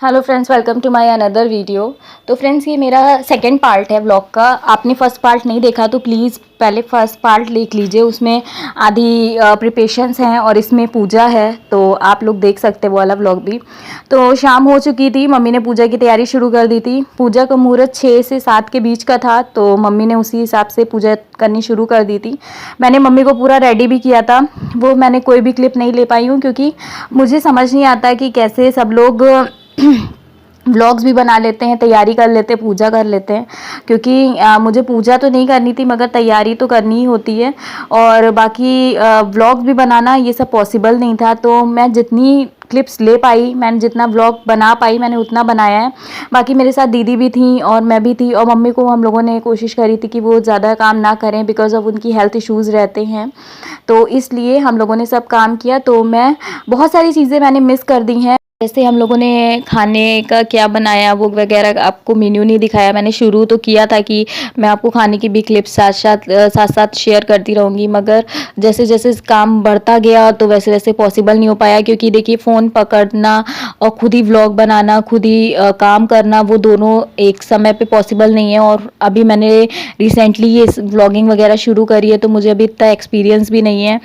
Hello friends, welcome to my another video. तो friends, ये मेरा सेकंड पार्ट है व्लॉग का। आपने फर्स्ट पार्ट नहीं देखा तो प्लीज़ पहले फर्स्ट पार्ट देख लीजिए। उसमें आधी प्रिपरेशंस हैं और इसमें पूजा है, तो आप लोग देख सकते हैं वो वाला व्लॉग भी। तो शाम हो चुकी थी, मम्मी ने पूजा की तैयारी शुरू कर दी थी। पूजा का मुहूर्त 6 से 7 के बीच का था, तो मम्मी ने उसी हिसाब से पूजा करनी शुरू कर दी थी। मैंने मम्मी को पूरा रेडी भी किया था। वो मैंने कोई भी क्लिप नहीं ले पाई हूँ, क्योंकि मुझे समझ नहीं आता कि कैसे सब लोग व्लॉग्स भी बना लेते हैं, तैयारी कर लेते हैं, पूजा कर लेते हैं। क्योंकि मुझे पूजा तो नहीं करनी थी, मगर तैयारी तो करनी ही होती है। और बाकी व्लॉग्स भी बनाना ये सब पॉसिबल नहीं था। तो मैं जितनी क्लिप्स ले पाई, मैंने जितना व्लॉग बना पाई, मैंने उतना बनाया है। बाकी मेरे साथ दीदी भी थी और मैं भी थी, और मम्मी को हम लोगों ने कोशिश करी थी कि वो ज़्यादा काम ना करें, बिकॉज ऑफ उनकी हेल्थ इश्यूज़ रहते हैं। तो इसलिए हम लोगों ने सब काम किया। तो मैं बहुत सारी चीज़ें मैंने मिस कर दी हैं। जैसे हम लोगों ने खाने का क्या बनाया वो वगैरह, आपको मेन्यू नहीं दिखाया। मैंने शुरू तो किया था कि मैं आपको खाने की भी क्लिप्स साथ साथ शेयर करती रहूँगी, मगर जैसे जैसे काम बढ़ता गया तो वैसे वैसे पॉसिबल नहीं हो पाया। क्योंकि देखिए, फ़ोन पकड़ना और खुद ही व्लॉग बनाना, खुद ही काम करना, वो दोनों एक समय पे पॉसिबल नहीं है। और अभी मैंने रिसेंटली ये व्लॉगिंग वगैरह शुरू करी है, तो मुझे अभी इतना एक्सपीरियंस भी नहीं है।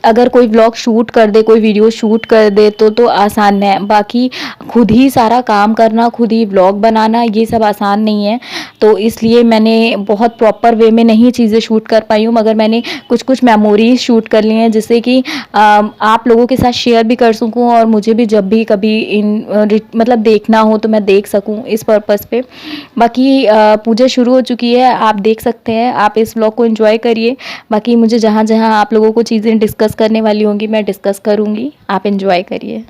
अगर कोई व्लॉग शूट कर दे, कोई वीडियो शूट कर दे तो आसान है। बाकी खुद ही सारा काम करना, खुद ही व्लॉग बनाना, ये सब आसान नहीं है। तो इसलिए मैंने बहुत प्रॉपर वे में नहीं चीज़ें शूट कर पाई हूँ, मगर मैंने कुछ कुछ मेमोरीज शूट कर ली हैं, जिससे कि आप लोगों के साथ शेयर भी कर सकूँ, और मुझे भी जब भी कभी मतलब देखना हो तो मैं देख सकूँ, इस पर्पज़ पे। बाकी पूजा शुरू हो चुकी है, आप देख सकते हैं। आप इस व्लॉग को एंजॉय करिए। बाकी मुझे जहाँ जहाँ आप लोगों को चीज़ें डिस्कस करने वाली होंगी, मैं डिस्कस करूँगी। आप एंजॉय करिए।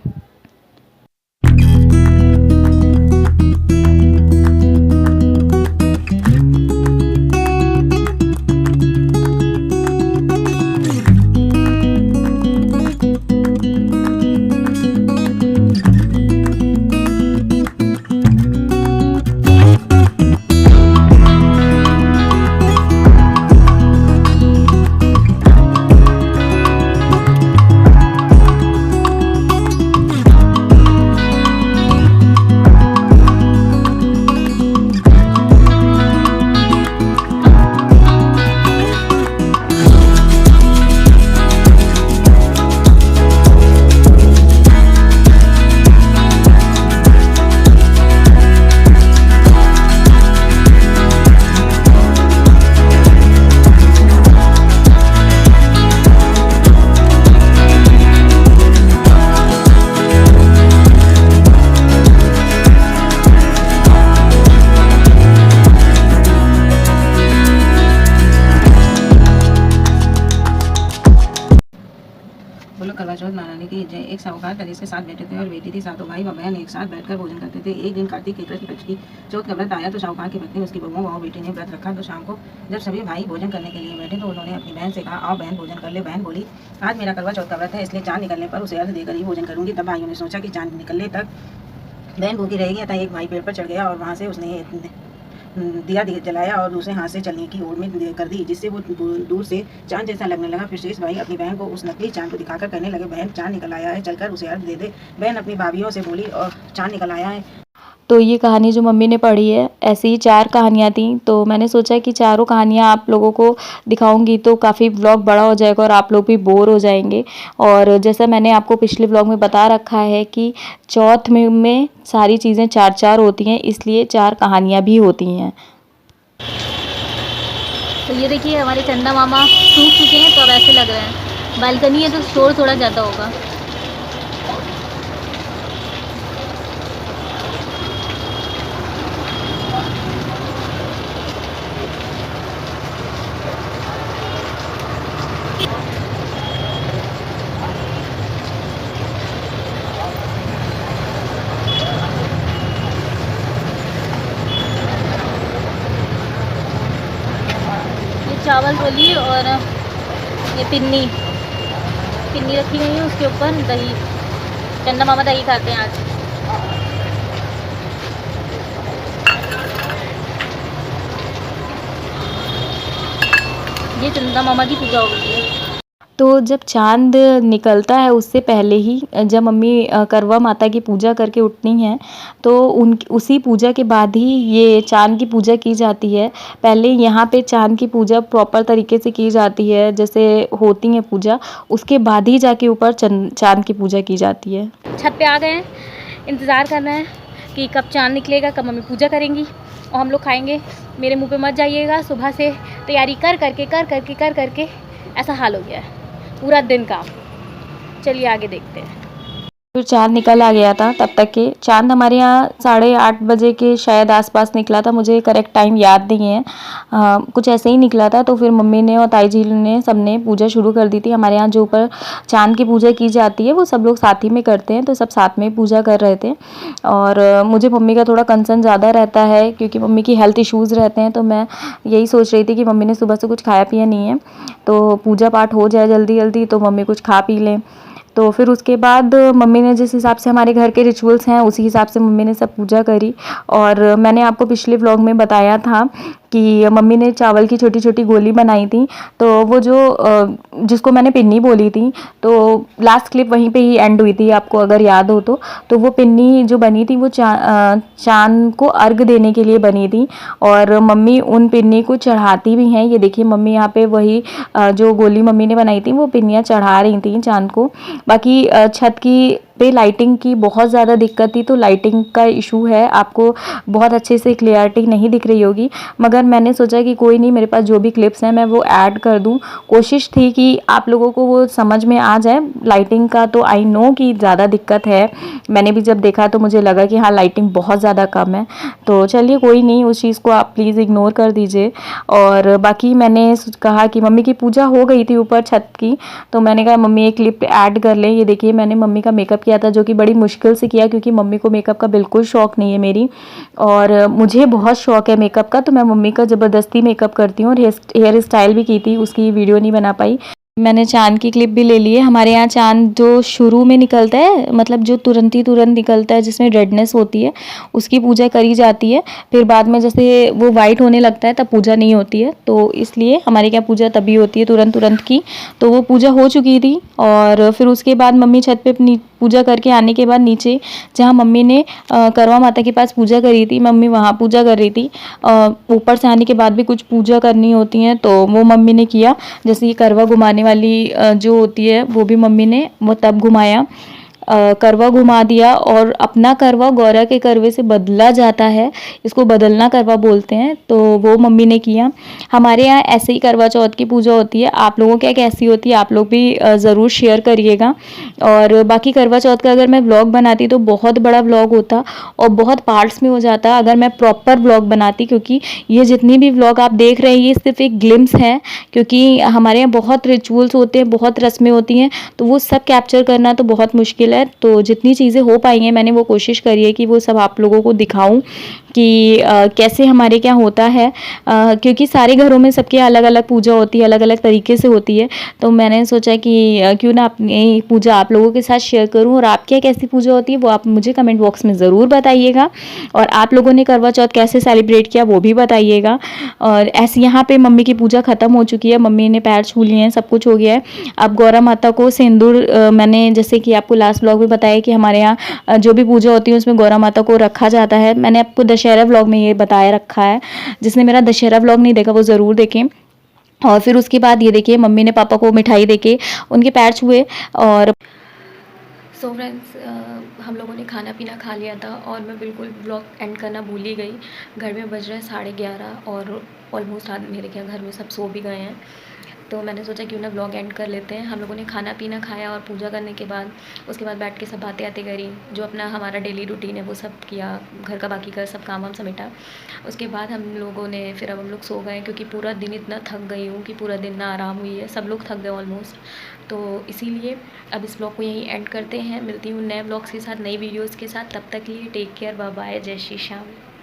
बोलो करवा चौथ मनाने की जय। एक साहूकार था जिसके 7 बेटे थे और बेटी थी। सातों भाई व बहन एक साथ बैठकर भोजन करते थे। एक दिन कार्तिक के कृष्ण पक्ष की चौथ का व्रत आया तो साहूकार की पत्नी, उसकी बहुओं व बेटी ने व्रत रखा। तो शाम को जब सभी भाई भोजन करने के लिए बैठे तो उन्होंने अपनी बहन से कहा, आओ बहन भोजन कर ले। बहन बोली, आज मेरा करवा चौथ का व्रत है, इसलिए चांद निकलने पर उसे अर्घ देकर ही भोजन करूंगी। तब भाइयों ने सोचा कि चांद निकलने तक बहन भूखी रहेगी। अतः एक भाई पेड़ पर चढ़ गया और वहाँ से उसने दिया जलाया और दूसरे हाथ से चलने की ओर में कर दी, जिससे वो दूर से चांद जैसा लगने लगा। फिर शेष भाई अपनी बहन को उस नकली चांद को दिखाकर कहने लगे, बहन चांद निकल आया है, चलकर उसे अर्घ दे दे। बहन अपनी भाभीियों से बोली, और चांद निकल आया है। तो ये कहानी जो मम्मी ने पढ़ी है, ऐसी ही 4 कहानियाँ थी। तो मैंने सोचा कि चारों कहानियाँ आप लोगों को दिखाऊंगी तो काफ़ी व्लॉग बड़ा हो जाएगा और आप लोग भी बोर हो जाएंगे। और जैसा मैंने आपको पिछले व्लॉग में बता रखा है कि चौथ में सारी चीज़ें 4-4 होती हैं, इसलिए 4 कहानियाँ भी होती हैं। तो ये देखिए, हमारे चंदा मामा सूख चुके हैं, तो अब ऐसे लग रहे हैं। बालकनी है तो शोर थोड़ा ज़्यादा होगा। चावल रोली और ये पिन्नी रखी गई है, उसके ऊपर दही। चंदा मामा दही खाते हैं आज। ये चंदा मामा की पूजा हो गई है। तो जब चाँद निकलता है उससे पहले ही जब मम्मी करवा माता की पूजा करके उठती हैं तो उन उसी पूजा के बाद ही ये चाँद की पूजा की जाती है। पहले यहाँ पे चाँद की पूजा प्रॉपर तरीके से की जाती है, जैसे होती है पूजा, उसके बाद ही जाके ऊपर चाँद की पूजा की जाती है। छत पे आ गए हैं, इंतज़ार कर रहे हैं कि कब चाँद निकलेगा, कब मम्मी पूजा करेंगी और हम लोग खाएँगे। मेरे मुँह पे मत जाइएगा, सुबह से तैयारी कर करके ऐसा हाल हो गया है, पूरा दिन का। चलिए आगे देखते हैं। फिर चाँद निकल आ गया था, तब तक के चाँद हमारे यहाँ 8:30 बजे के शायद आसपास निकला था, मुझे करेक्ट टाइम याद नहीं है। कुछ ऐसे ही निकला था। तो फिर मम्मी ने और ताई जी ने सबने पूजा शुरू कर दी थी। हमारे यहाँ जो ऊपर चाँद की पूजा की जाती है वो सब लोग साथ ही में करते हैं, तो सब साथ में पूजा कर रहे थे। और मुझे मम्मी का थोड़ा कंसर्न ज़्यादा रहता है क्योंकि मम्मी की हेल्थ इश्यूज़ रहते हैं, तो मैं यही सोच रही थी कि मम्मी ने सुबह से कुछ खाया पिया नहीं है, तो पूजा पाठ हो जाए जल्दी जल्दी तो मम्मी कुछ खा पी लें। तो फिर उसके बाद मम्मी ने जिस हिसाब से हमारे घर के रिचुअल्स हैं उसी हिसाब से मम्मी ने सब पूजा करी। और मैंने आपको पिछले व्लॉग में बताया था कि मम्मी ने चावल की छोटी छोटी गोली बनाई थी, तो वो जो जिसको मैंने पिन्नी बोली थी, तो लास्ट क्लिप वहीं पे ही एंड हुई थी, आपको अगर याद हो तो वो पिन्नी जो बनी थी वो चाँद को अर्घ देने के लिए बनी थी और मम्मी उन पिन्नी को चढ़ाती भी हैं। ये देखिए मम्मी यहाँ पे वही जो गोली मम्मी ने बनाई थी वो पिन्नियाँ चढ़ा रही थी चाँद को। बाकी छत की पे लाइटिंग की बहुत ज़्यादा दिक्कत थी, तो लाइटिंग का इशू है, आपको बहुत अच्छे से क्लियरिटी नहीं दिख रही होगी, मगर मैंने सोचा कि कोई नहीं, मेरे पास जो भी क्लिप्स हैं मैं वो ऐड कर दूं। कोशिश थी कि आप लोगों को वो समझ में आ जाए। लाइटिंग का तो आई नो कि ज़्यादा दिक्कत है, मैंने भी जब देखा तो मुझे लगा कि हाँ लाइटिंग बहुत ज़्यादा कम है, तो चलिए कोई नहीं, उस चीज़ को आप प्लीज़ इग्नोर कर दीजिए। और बाकी मैंने कहा कि मम्मी की पूजा हो गई थी ऊपर छत की, तो मैंने कहा मम्मी एक क्लिप ऐड कर लें। ये देखिए मैंने मम्मी का मेकअप किया था, जो कि बड़ी मुश्किल से किया क्योंकि मम्मी को मेकअप का बिल्कुल शौक नहीं है मेरी, और मुझे बहुत शौक है मेकअप का, तो मैं मम्मी का ज़बरदस्ती मेकअप करती हूँ और हेयर स्टाइल भी की थी, उसकी वीडियो नहीं बना पाई। मैंने चाँद की क्लिप भी ले ली है। हमारे यहाँ चाँद जो शुरू में निकलता है, मतलब जो तुरंत निकलता है जिसमें रेडनेस होती है, उसकी पूजा करी जाती है। फिर बाद में जैसे वो वाइट होने लगता है तब पूजा नहीं होती है, तो इसलिए हमारे यहाँ पूजा तभी होती है तुरंत की। तो वो पूजा हो चुकी थी और फिर उसके बाद मम्मी छत पे अपनी पूजा करके आने के बाद नीचे जहाँ मम्मी ने करवा माता के पास पूजा करी थी, मम्मी वहाँ पूजा कर रही थी। ऊपर से आने के बाद भी कुछ पूजा करनी होती है तो वो मम्मी ने किया, जैसे ये करवा घुमाने वाली जो होती है वो भी मम्मी ने वो तब घुमाया, करवा घुमा दिया। और अपना करवा गौरा के करवे से बदला जाता है, इसको बदलना करवा बोलते हैं, तो वो मम्मी ने किया। हमारे यहाँ ऐसे ही करवा चौथ की पूजा होती है, आप लोगों के यहाँ कैसी होती है आप लोग भी ज़रूर शेयर करिएगा। और बाकी करवा चौथ का अगर मैं व्लॉग बनाती तो बहुत बड़ा व्लॉग होता और बहुत पार्ट्स में हो जाता अगर मैं प्रॉपर व्लॉग बनाती, क्योंकि ये जितनी भी व्लॉग आप देख रहे हैं ये सिर्फ एक ग्लिम्स है, क्योंकि हमारे यहाँ बहुत रिचुअल्स होते हैं, बहुत रस्में होती हैं, तो वो सब कैप्चर करना तो बहुत मुश्किल है। तो जितनी चीज़ें हो पाई हैं मैंने वो कोशिश करी है कि वो सब आप लोगों को दिखाऊं कि कैसे हमारे क्या होता है, क्योंकि सारे घरों में सबके अलग अलग पूजा होती है, अलग अलग तरीके से होती है, तो मैंने सोचा कि क्यों ना अपनी पूजा आप लोगों के साथ शेयर करूं। और आपके यहाँ कैसी पूजा होती है वो आप मुझे कमेंट बॉक्स में ज़रूर बताइएगा, और आप लोगों ने करवा चौथ कैसे सेलिब्रेट किया वो भी बताइएगा। और ऐसे यहाँ पे मम्मी की पूजा ख़त्म हो चुकी है, मम्मी ने पैर छू लिए हैं, सब कुछ हो गया है। अब गौरा माता को सिंदूर, मैंने जैसे कि आपको लास्ट व्लॉग में बताया कि हमारे यहाँ जो भी पूजा होती है उसमें गौरा माता को रखा जाता है। मैंने आपको दशहरा व्लॉग में ये बताया रखा है, जिसने मेरा दशहरा व्लॉग नहीं देखा वो ज़रूर देखें। और फिर उसके बाद ये देखिए मम्मी ने पापा को मिठाई देके उनके पैर छुए। और सो फ्रेंड्स, हम लोगों ने खाना पीना खा लिया था और मैं बिल्कुल व्लॉग एंड करना भूल ही गई। घर में बज रहे हैं 11:30 और ऑलमोस्ट मेरे क्या घर में सब सो भी गए हैं, तो मैंने सोचा क्यों ना व्लॉग एंड कर लेते हैं। हम लोगों ने खाना पीना खाया और पूजा करने के बाद उसके बाद बैठ के सब बातें करी, जो अपना हमारा डेली रूटीन है वो सब किया, घर का बाकी का सब काम समेटा। उसके बाद हम लोगों ने फिर अब हम लोग सो गए, क्योंकि पूरा दिन इतना थक गई हूँ कि पूरा दिन ना आराम हुई है, सब लोग थक गए ऑलमोस्ट। तो इसीलिए अब इस ब्लॉग को यहीं एंड करते हैं। मिलती हूँ नए ब्लॉग्स के साथ, नई वीडियोज़ के साथ, तब तक के लिए टेक केयर, बाय बाय, जय श्री श्याम।